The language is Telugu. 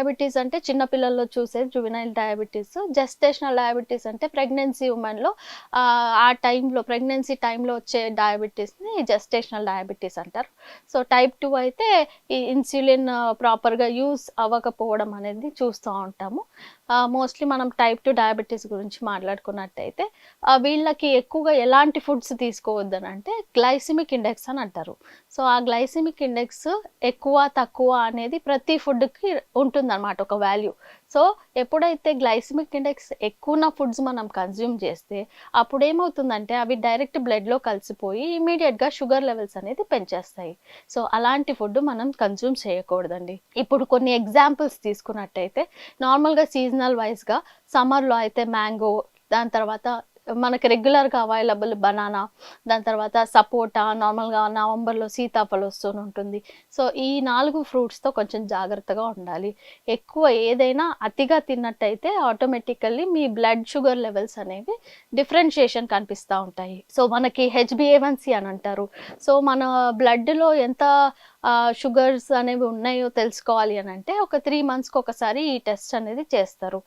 డయాబెటీస్ అంటే చిన్న పిల్లల్లో చూసే జువెనైల్ డయాబెటీస్. జెస్టేషనల్ డయాబెటీస్ అంటే ప్రెగ్నెన్సీ ఉమెన్‌లో ఆ టైంలో ప్రెగ్నెన్సీ టైంలో వచ్చే డయాబెటీస్‌ని జెస్టేషనల్ డయాబెటీస్ అంటారు. సో, టైప్ 2 అయితే ఈ ఇన్సులిన్ ప్రాపర్‌గా యూజ్ అవ్వకపోవడం అనేది చూస్తూ ఉంటాము. మోస్ట్‌లీ మనం టైప్ 2 డయాబెటీస్ గురించి మాట్లాడుకున్నట్టయితే వీళ్ళకి ఎక్కువగా ఎలాంటి ఫుడ్స్ తీసుకోవద్దనంటే గ్లైసెమిక్ ఇండెక్స్ అని అంటారు. సో, ఆ గ్లైసెమిక్ ఇండెక్స్ ఎక్కువ, తక్కువ అనేది ప్రతి ఫుడ్‌కి ఉంటుందన్నమాట ఒక వాల్యూ. సో, ఎప్పుడైతే గ్లైసెమిక్ ఇండెక్స్ ఎక్కువున్న ఫుడ్స్ మనం కన్జ్యూమ్ చేస్తే, అప్పుడేమవుతుందంటే అవి డైరెక్ట్ బ్లడ్‌లో కలిసిపోయి ఇమ్మీడియేట్‌గా షుగర్ లెవెల్స్ అనేది పెంచేస్తాయి. సో, అలాంటి ఫుడ్ మనం కన్జ్యూమ్ చేయకూడదండి. ఇప్పుడు కొన్ని ఎగ్జాంపుల్స్ తీసుకున్నట్టయితే నార్మల్‌గా సీజనల్ వైస్‌గా సమ్మర్‌లో అయితే మ్యాంగో, దాని తర్వాత మనకి రెగ్యులర్‌గా అవైలబుల్ బనానా, దాని తర్వాత సపోటా, నార్మల్‌గా నవంబర్‌లో సీతాఫలం వస్తూనుంటుంది. సో, ఈ 4 ఫ్రూట్స్‌తో కొంచెం జాగ్రత్తగా ఉండాలి. ఎక్కువ ఏదైనా అతిగా తిన్నట్టయితే ఆటోమేటికల్లీ మీ బ్లడ్ షుగర్ లెవెల్స్ అనేవి డిఫరెన్షియేషన్ కనిపిస్తా ఉంటాయి. సో, మనకి హెచ్‌బీఏవన్సీ అని అంటారు. సో, మన బ్లడ్‌లో ఎంత షుగర్స్ అనేవి ఉన్నాయో తెలుసుకోవాలి అనంటే ఒక 3 మంత్స్‌కి ఒకసారి ఈ టెస్ట్ అనేది చేస్తారు.